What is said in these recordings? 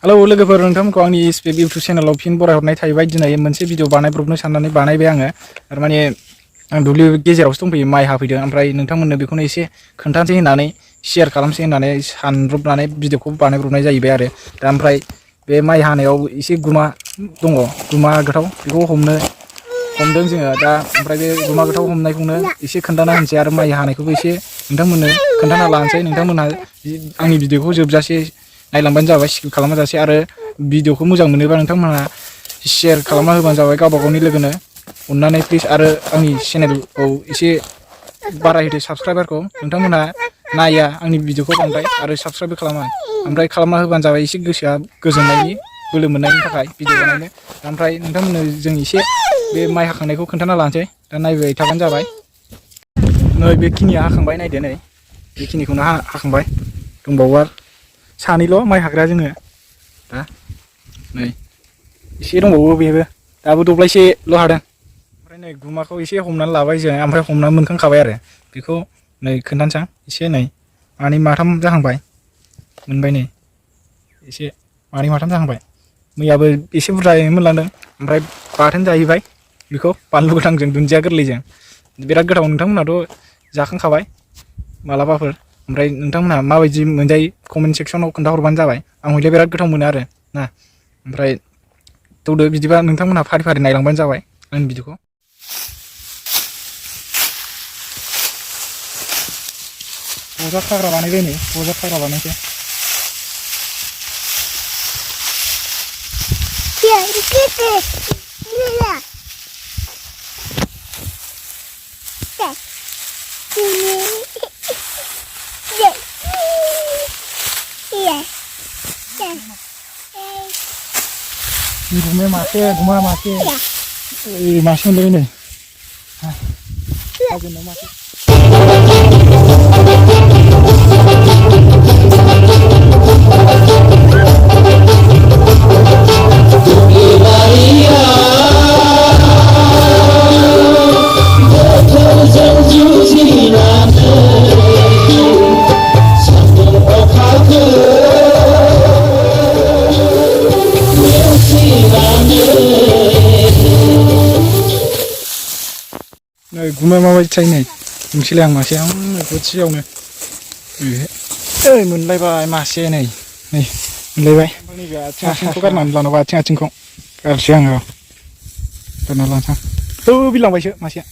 hello लोगोफोर नोंथांमोनखौ आंनि स्पेप YouTube चेनेलाव फिन बरायहरनाय थाहैबाय दिनै मोनसे भिडिअ बानायब्रबनो साननानै बानायबाय आङो थारमाने आं दुब्लि गेजेरावसो दंफैयो माइ हाफैदों ओमफ्राय नोंथांमोननो बेखौनो एसे खोन्थानोसै होननानै शेयार खालामसै होननानै सानब्रबनानै भिडिअखौ बानायब्रबनाय जाहैबाय आरो दा ओमफ्राय बे माइ हानायाव एसे गुमा दङ गुमा गोथाव बेखौ हमदों जोङो दा ओमफ्राय बे गुमा गोथाव हमनायखौनो एसे खोन्थाना होनोसै आरो माइ हानायखौबो एसे नोंथांमोननो खोन्थाना लानोसै नोंथांमोनहा आंनि भिडिअखौ जोबजासे नायलांबानो जाबाय स्किप खालामा जासे आरो भिडिअखौ मोजां मोनोबा नोंथांमोनहा शेयार खालामना होबानो जाबाय गावबा गावनि लोगोनो अननानै प्लिज आरो आंनि चेनेलखौ एसे बारायहोदो साबस्क्राइबारखौ नोंथांमोनहा नाया आंनि भिडिअखौ बांद्राय आरो साबस्क्राइबबो खालामा ओमफ्राय खालामना होबानो जाबाय एसे गोसोआ गोजोननायनि बोलो मोननायनि थाखाय भिडिअ बानायनो ओमफ्राय नोंथांमोननो जों एसे बे माइ हाखांनायखौ खोन्थाना लानोसै दा नायबाय थाबानो जाबाय नै बेखिनिया हाखांबाय नायदो नै बेखिनिखौनो हाखांबाय दंबावो आरो सानैल' माइ हाग्रा जोङो दा नै एसे दंबावो बेबो दाबो दब्लायसेल' हादों ओमफ्राय नै गुमाखौ एसे हमनानै लाबाय जों ओमफ्राय हमनानै मोनखांखाबाय आरो बेखौ नै खोन्थानोसै आं एसे नै मानै माथाम जाहांबाय मोनबाय नै एसे मानै माथाम जाहांबाय मैयाबो एसे बुरजायैनो मोनलांदों ओमफ्राय बाथोन जाहैबाय बेखौ बानलु गोथांजों दुन्दिया गोरलैजों बिराद गोथाव नोंथांमोनहाथ' जाखांखाबाय मालाबाफोर ओमफ्राय नोंथांमोनहा माबायदि मोनजायो कमेन्ट सेक्सनाव खोन्थाहरबानो जाबाय आं हयले बिराद गोथाव मोनो आरो ना ओमफ्राय दौदो बिदिबा नोंथांमोनहा फारि फारि नायलांबानो जाबाय आंनि भिडिअखौ बजा खाग्रा बानायबाय नै बजा खाग्रा बानायसै गुमा मासे मासे मोनबाय नै हाजोनाव मासे नै गुमा माबायदि थायो नै बुंसैलाय आं मासे बोथियावनो मोनलायबाय मासे नै मोनलायबाय नैबे आथिंखौ गारनानै लानांगौ आथिंखौ गारसै आङो गारना लानोसै आं बिलांबायसो मासेया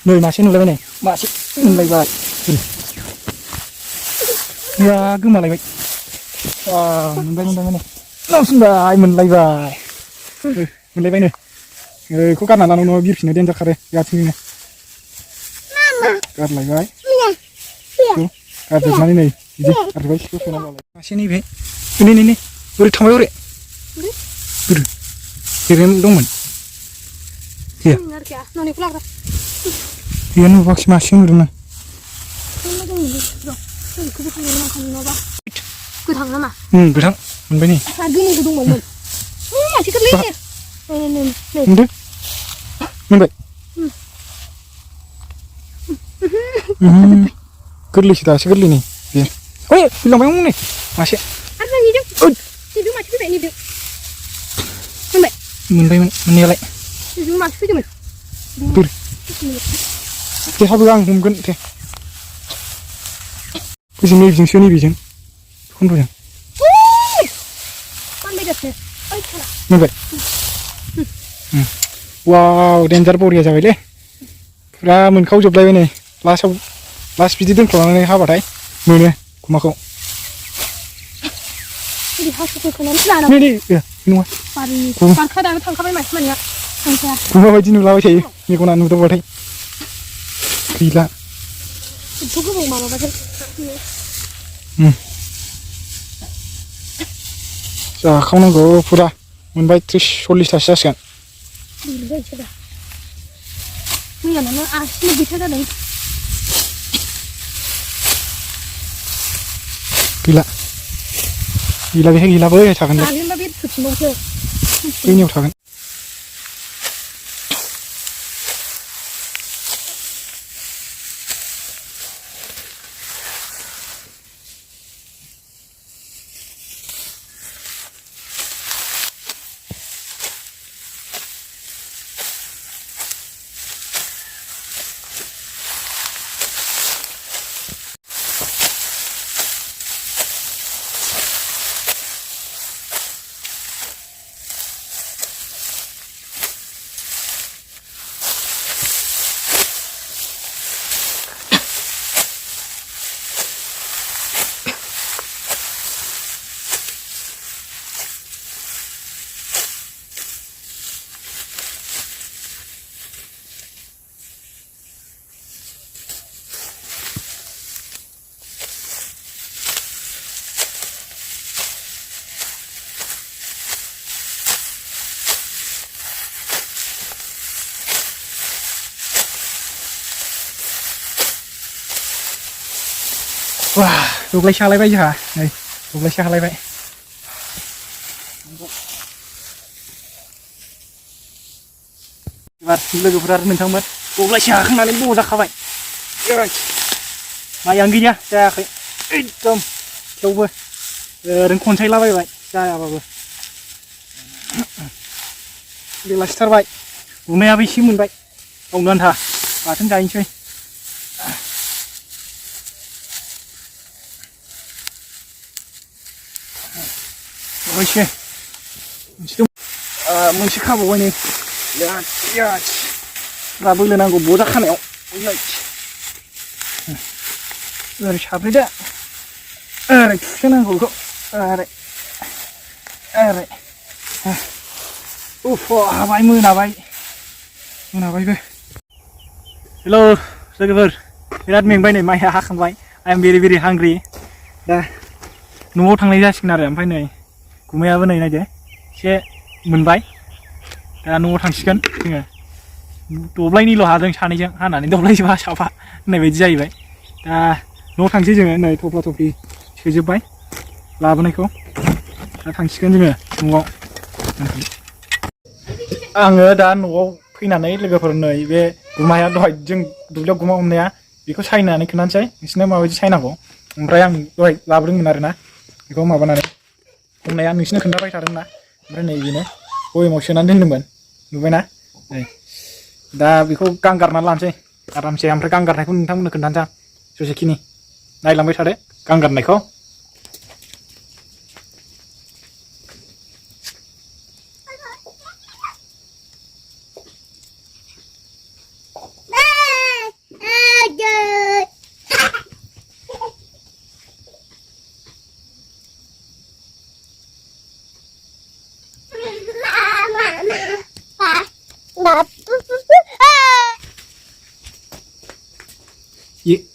नै मासे नुलायबाय नै मासे मोनलायबाय गोमालायबाय मोनबाय नावसिनबाय मोनलायबाय मोनलायबायनो बेखौ गारना लानांगौ नङा बिरफिनो देन्जार खारो आथिंजोंनो गारलायबाय गारजोबनानै नै बिदि गारजोबबाय सिखौ सोना लाबाय मासे नैबे नै बोरै थांबाय हरै बोरै बेबो दंमोन गैया नुबाखसै मासे नुदोंमोन गोथां नामा गोथां मोनबाय नै गोमोबो दंबावोमोन मासे गोरलै मोनदो मोनबाय गोरलैसो दासो गोरलै नै बे ओइ बिलांबाय नै मासे मोनबायमोन मोननायालाय बोरै देहाबो आं हमगोन दे गोजों नैबेजोंसो नैबेजों खन्थ'जों मोनबाय वाव देन्जार बरिया जाबायलै फुरा मोनखावजोबलायबाय नै लास्ट बिदि दोनख्लांनानै हाबाथाय मोनो गुमाखौ गुमा बायदि नुलाबाय थायो मेगना नुदावबाथाय गैला जाखावनांगौ फुरा मोनबाय 30-40थासो जासिगोन गैला बेहाय गैला बै थागोन बैनियाव थागोन wah dब्लायसे हालायबाय जोंहा नै दब्लायसे हालायबाय एबार लोगोफोर आरो नोंथांमोन दब्लायसे हाखांनानै बजा खाबाय माइयानो गैया जायाखै एकदम थेवबो ओरैनो खनसायलाबायबाय जायाबाबो बेलासिथारबाय गुमायाबो एसे मोनबाय गावनो आन्था बाथोन जाहैनोसै दब्लायसे मोनसे खाबावबाय नै दा बोलो नांगौ बजा खानायाव ओरै साब्रैदो ओरै थुसोनांगौ बेखौ ओरै ओरै उफ हाबाय मोनाबायबो हेलौ लोगोफोर बिराद मेंबाय नै माइया हाखांबाय आइ एम भेरि हांग्रि दा न'आव थांनाय जासिगोन आरो ओमफ्राय नै गुमायाबो नै नायदो एसे मोनबाय दा न'आव थांसिगोन जोङो दब्लायनैल' हादों सानैजों हानानै दब्लायसेबा साफा होननाय बायदि जाहैबाय दा न'आव थांसै जोङो नै थफ्ला थफ्लि सोजोब्बाय लाबोनायखौ दा थांसिगोन जोङो न'आव आङो दा न'आव फैनानै लोगोफोर नै बे गुमाया दहाय जों दुब्लियाव गुमा हमनाया बेखौ सायनानै खोन्थानोसै नोंसिनो माबायदि सायनांगौ ओमफ्राय आं दहाय लाबोदोंमोन आरोना बेखौ माबानानै हमनाया नोंसिनो खोन्थाबाय थादोंना ओमफ्राय नै बेनो बयेमाव सोनानै दोनदोंमोन नुबायना नै दा बेखौ गांगारनानै लानोसै आरामसे ओमफ्राय गांगारनायखौ नोंथांमोननो खोन्थानोसै आं ससेखिनि नायलांबाय थादो गांगारनायखौ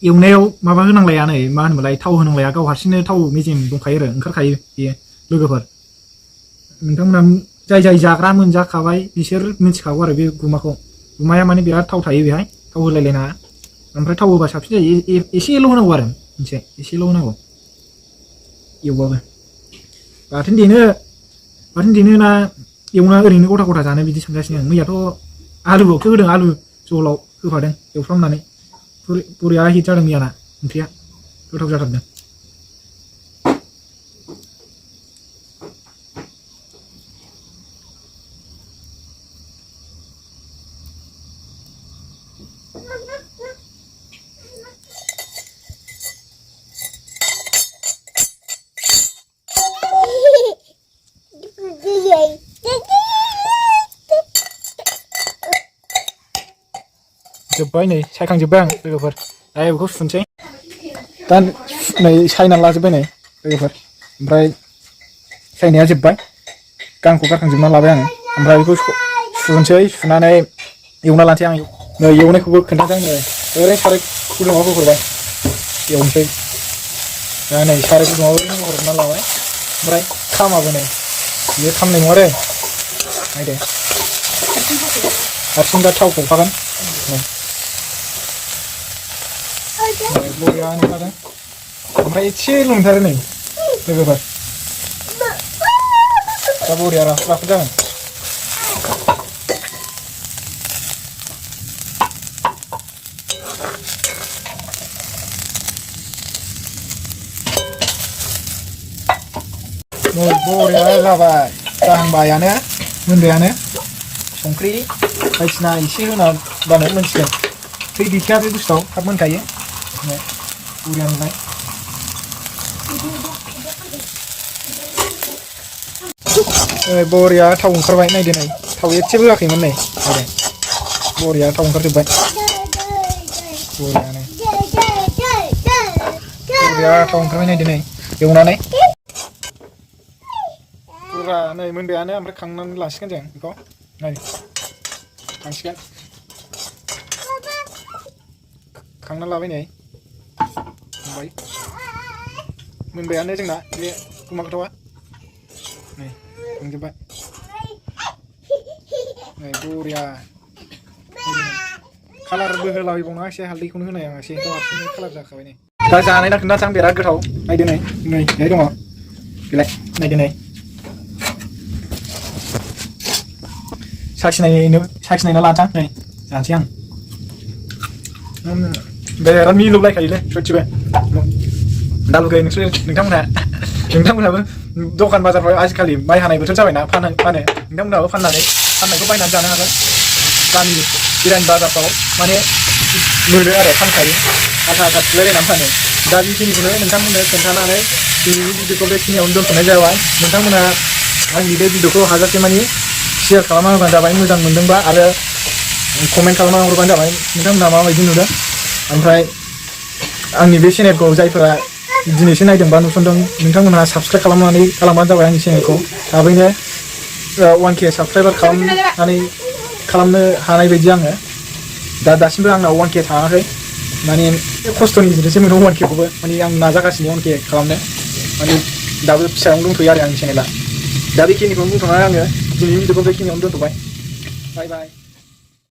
एवनायाव माबा होनांलाया नै मा होनोमोनलाय थाव होनांलाया गाव हारसिंनो थाव मेजेम दंखायो आरो ओंखारखायो बेयो लोगोफोर नोंथांमोना जाय जाग्रा मोनजाखाबाय बिसोर मिथिखागौ आरो बे गुमाया माने बिराद थाव थायो बेहाय थाव होलायलायनाङा ओमफ्राय थाव होबा साबसिन जायो एसेल' होनांगौ आरो मोनसे एसेल' होनांगौ एवबाबो बाथोन देनो ना एवना ओरैनो गथा गथा जानो बिदि सानगासिनो आं मैयाथ' आलुआवसो होदों आलु जहलाव होफादों एवफ्रामनानै बरिया हिट जादों मैयाना ओंख्रिया गोथाव जाथारदों जोब्बाय नै सायखांजोब्बाय आं लोगोफोर दायो बेखौ सुनोसै दा नै सायनानै लाजोब्बाय नै लोगोफोर ओमफ्राय सायनाया जोब्बाय गांखौ गारखांजोबना लाबाय आङो ओमफ्राय बेखौ सुनोसै सुनानै एवना लानोसै आं नै एवनायखौबो खोन्थासै आं नै ओरैनो साराय गुदुङाव होहरबाय एवनोसै दा नै साराय गुदुङाव ओरैनो होहरना लाबाय ओमफ्राय खामाबो नै बियो खामनाय नङा आरो नायदो हारसिं दा थाव गखागोन बरियानो जादों ओमफ्राय एसेल' मोनथारो नै लोगोफोर दा बरिया राफोद जागोन नै बरिया जाबाय जाहांबायानो मोनबायानो संख्रि बायदिसिना एसे होनाबानो मोनसिगोन दै गैखाया बे बुस्थुआव थाब मोनखायो बरिया नुबाय बरिया थाव ओंखारबाय नायदो नै थाव एसेबो होआखैमोन नै नायदो बरिया थाव ओंखारजोब्बाय बरियानो बरिया थाव ओंखारबाय नायदो नै एवनानै बुरजा नै मोनबायानो ओमफ्राय खांनानै लासिगोन जों बेखौ नै खांसिगोन खांना लाबाय नै मोनबायानो जोंना बे गुमा गोथावा नै खांजोब्बाय नै बरिया कालारबो होलाबायबावनाङा एसे हालदैखौनो होनाया एसे हारसिंनो कालार जाखाबाय नै दा जानायना खोन्थासै आं बिराद गोथाव नायदो नै बेहाय दङ बेलाय नायदो नै साखिनायना लानोसै नै जानोसै आं बिराद मिलौलायखायोलै सयथिबो दा लुगै नोंथांमोनहाबो दखान बाजारफ्राव आजिखालि माइ हानाय बोथोर जाबायना फानो नोंथांमोनहाबो फाननायखौ बायनानै जानो हागोन गामि बिरानि बाजारफ्राव माने मोनो आरो फानखायो आथा थुलायलायनानै फानो दा बेखिनिखौनो नोंथांमोननो खोन्थानानै दिनैनि भिडिअखौ बेखिनियावनो दोनथ'नाय जाबाय नोंथांमोना आंनि बे भिडिअखौ हाजासे मानि शेयार खालामना होबानो जाबाय मोजां मोनदोंबा आरो कमेन्ट खालामना हरबानो जाबाय नोंथांमोनहा माबायदि नुदों ओमफ्राय आंनि बे चेनेलखौ जायफोरा दिनैसो नायदों बा नुसनदों नोंथांमोनहा साबस्क्राइब खालामबानो जाबाय आंनि चेनेलखौ थाबैनो 1K साबस्क्राइबार खालामनो हानाय बायदि आङो दासिमबो आंनाव 1K थाङाखै माने खस्थ'नि गेजेरजोंसो मोनो 1Kखौबो माने आं नाजागासिनो 1K खालामनो माने दाबो फिसायावनो दंथ'यो आरो आंनि चेनेला दा बेखिनिखौनो बुंथ'नानै आङो दिनैनि भिडिअखौ बेखिनियावनो दोनथ'बाय बाय बाय